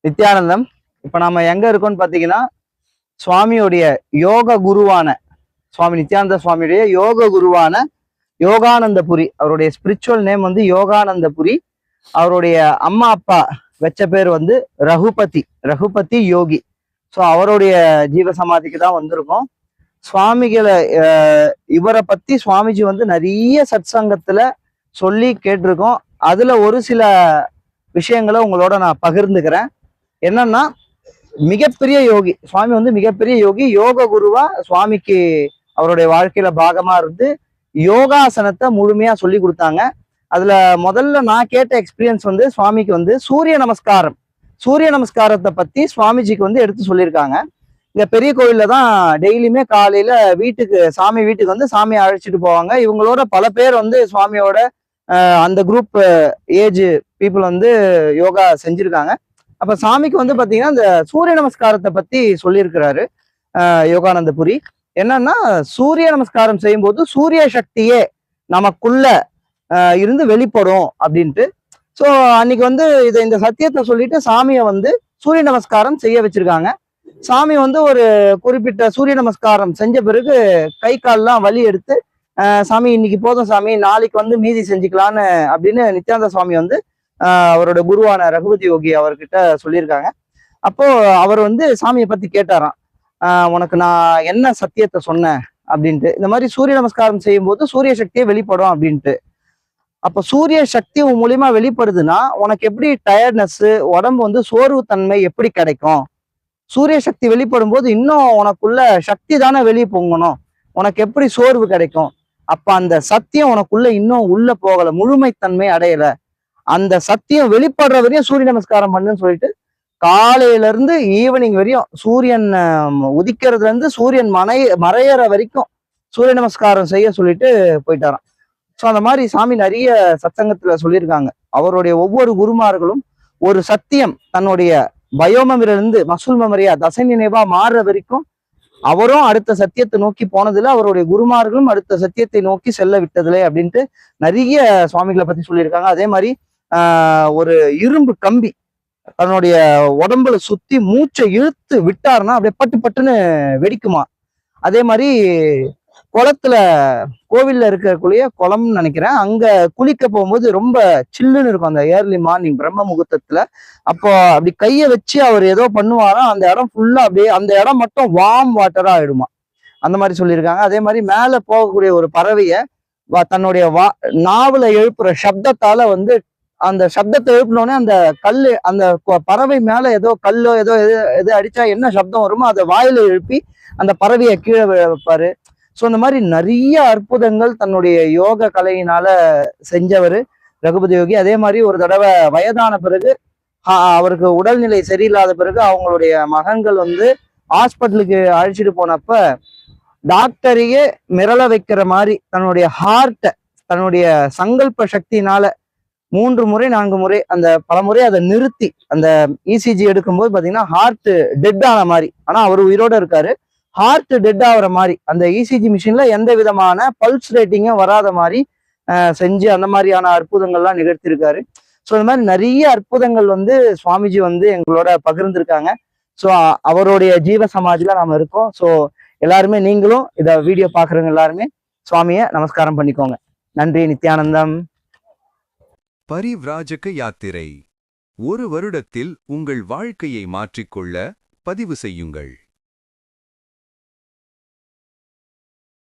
நித்யானந்தம். இப்ப நாம எங்க இருக்கோம்னு பாத்தீங்கன்னா, சுவாமியுடைய யோக குருவான சுவாமி நித்யானந்த சுவாமியுடைய யோக குருவான யோகானந்தபுரி. அவருடைய ஸ்பிரிச்சுவல் நேம் வந்து யோகானந்தபுரி. அவருடைய அம்மா அப்பா வச்ச பேர் வந்து ரகுபதி யோகி. ஸோ அவருடைய ஜீவ சமாதிக்கு தான் வந்திருக்கோம். சுவாமிகளை இவரை பத்தி சுவாமிஜி வந்து நிறைய சத்சங்கத்துல சொல்லி கேட்டிருக்கோம். அதுல ஒரு சில விஷயங்களை உங்களோட நான் பகிர்ந்துக்கிறேன். என்னன்னா, மிகப்பெரிய யோகி சுவாமி வந்து மிகப்பெரிய யோகி. யோக குருவா சுவாமிக்கு அவருடைய வாழ்க்கையில பாகமா இருந்து யோகாசனத்தை முழுமையா சொல்லி கொடுத்தாங்க. அதுல முதல்ல நான் கேட்ட எக்ஸ்பீரியன்ஸ் வந்து சுவாமிக்கு வந்து சூரிய நமஸ்காரத்தை பத்தி சுவாமிஜிக்கு வந்து எடுத்து சொல்லியிருக்காங்க. இங்க பெரிய கோயில்ல தான் டெய்லியுமே காலையில சாமி வீட்டுக்கு வந்து சாமியை அழைச்சிட்டு போவாங்க. இவங்களோட பல பேர் வந்து சுவாமியோட அந்த குரூப் ஏஜ் பீப்புள் வந்து யோகா செஞ்சிருக்காங்க. அப்ப சாமிக்கு வந்து பாத்தீங்கன்னா இந்த சூரிய நமஸ்காரத்தை பத்தி சொல்லியிருக்கிறாரு யோகானந்தபுரி. என்னன்னா, சூரிய நமஸ்காரம் செய்யும் போது சூரிய சக்தியே நமக்குள்ள இருந்து வெளிப்படும் அப்படின்ட்டு. ஸோ அன்னைக்கு வந்து இந்த சத்தியத்தை சொல்லிட்டு சாமியை வந்து சூரிய நமஸ்காரம் செய்ய வச்சிருக்காங்க. சாமி வந்து ஒரு குறிப்பிட்ட சூரிய நமஸ்காரம் செஞ்ச பிறகு கை கால்லாம் வலி எடுத்து, சாமி இன்னைக்கு போதும் சாமி, நாளைக்கு வந்து மீதி செஞ்சுக்கலான்னு அப்படின்னு நித்யானந்த சுவாமி வந்து அவரோட குருவான ரகுபதி யோகி அவர்கிட்ட சொல்லியிருக்காங்க. அப்போ அவர் வந்து சாமியை பத்தி கேட்டாராம், உனக்கு நான் என்ன சத்தியத்தை சொன்னேன் அப்படின்ட்டு. இந்த மாதிரி சூரிய நமஸ்காரம் செய்யும் போது சூரிய சக்தியே வெளிப்படும் அப்படின்ட்டு. அப்ப சூரிய சக்தி மூலியமா வெளிப்படுதுன்னா உனக்கு எப்படி டயர்ட்னஸ், உடம்பு வந்து சோர்வு தன்மை எப்படி கிடைக்கும்? சூரிய சக்தி வெளிப்படும் போது இன்னும் உனக்குள்ள சக்தி தானே வெளியே பொங்கணும், உனக்கு எப்படி சோர்வு கிடைக்கும்? அப்ப அந்த சத்தியம் உனக்குள்ள இன்னும் உள்ள போகல, முழுமைத்தன்மை அடையல. அந்த சத்தியம் வெளிப்படுற வரையும் சூரிய நமஸ்காரம் பண்ணுன்னு சொல்லிட்டு காலையில இருந்து ஈவினிங் வரையும் சூரியன் உதிக்கிறதுல இருந்து சூரியன் மறையற வரைக்கும் சூரிய நமஸ்காரம் செய்ய சொல்லிட்டு போயிட்டாராம். ஸோ அந்த மாதிரி சாமி நிறைய சத்சங்கத்துல சொல்லியிருக்காங்க. அவருடைய ஒவ்வொரு குருமார்களும் ஒரு சத்தியம் தன்னுடைய பயோமெமரிலிருந்து மசூல் மெமரியா தசை நினைவா மாறுற வரைக்கும் அவரும் அடுத்த சத்தியத்தை நோக்கி போனதுல, அவருடைய குருமார்களும் அடுத்த சத்தியத்தை நோக்கி செல்ல விட்டதுல அப்படின்ட்டு நிறைய சுவாமிகளை பத்தி சொல்லியிருக்காங்க. அதே மாதிரி ஒரு இரும்பு கம்பி தன்னுடைய உடம்புல சுத்தி மூச்சை இழுத்து விட்டாருன்னா அப்படியே பட்டு பட்டுன்னு வெடிக்குமா. அதே மாதிரி குளத்துல, கோவில்ல இருக்கக்கூடிய குளம்னு நினைக்கிறேன், அங்க குளிக்க போகும்போது ரொம்ப சில்லுன்னு இருக்கும் அந்த ஏர்லி மார்னிங் பிரம்ம முகூர்த்தத்துல. அப்போ அப்படி கையை வச்சு அவர் ஏதோ பண்ணுவாராம், அந்த இடம் ஃபுல்லா அப்படியே அந்த இடம் மட்டும் வார்ம் வாட்டரா ஆயிடுமா. அந்த மாதிரி சொல்லியிருக்காங்க. அதே மாதிரி மேல போகக்கூடிய ஒரு பறவைய தன்னுடைய நாவல எழுப்புற சப்தத்தால வந்து அந்த சப்தத்தை எழுப்பினோடனே அந்த அந்த பறவை மேல ஏதோ கல்லோ ஏதோ எது அடிச்சா என்ன சப்தம் வருமோ அதை வாயில எழுப்பி அந்த பறவையை கீழே வைப்பாரு. ஸோ இந்த மாதிரி நிறைய அற்புதங்கள் தன்னுடைய யோக கலையினால செஞ்சவர் ரகுபதி யோகி. அதே மாதிரி ஒரு தடவை வயதான பிறகு அவருக்கு உடல்நிலை சரியில்லாத பிறகு அவங்களுடைய மகன்கள் வந்து ஹாஸ்பிட்டலுக்கு அழைச்சிட்டு போனப்ப டாக்டரையே மிரள வைக்கிற மாதிரி தன்னுடைய ஹார்ட்டை தன்னுடைய சங்கல்ப சக்தினால 3 முறை 4 முறை அந்த பல முறை அதை நிறுத்தி அந்த இசிஜி எடுக்கும்போது பாத்தீங்கன்னா ஹார்ட் டெட் ஆன மாதிரி, ஆனா அவர் உயிரோட இருக்காரு, ஹார்ட் டெட் ஆகுற மாதிரி அந்த இசிஜி மிஷின்ல எந்த விதமான பல்ஸ் ரேட்டிங்கும் வராத மாதிரி செஞ்சு அந்த மாதிரியான அற்புதங்கள்லாம் நிகழ்த்தியிருக்காரு. ஸோ இந்த மாதிரி நிறைய அற்புதங்கள் வந்து சுவாமிஜி வந்து எங்களோட பகிர்ந்திருக்காங்க. ஸோ அவருடைய ஜீவ சமாதியில நாம இருக்கோம். ஸோ எல்லாருமே நீங்களும் இதை வீடியோ பாக்குறவங்க எல்லாருமே சுவாமியை நமஸ்காரம் பண்ணிக்கோங்க. நன்றி. நித்யானந்தம். பரிவ்ராஜக யாத்திரை. 1 வருடத்தில் உங்கள் வாழ்க்கையை மாற்றிக்கொள்ள பதிவு செய்யுங்கள்.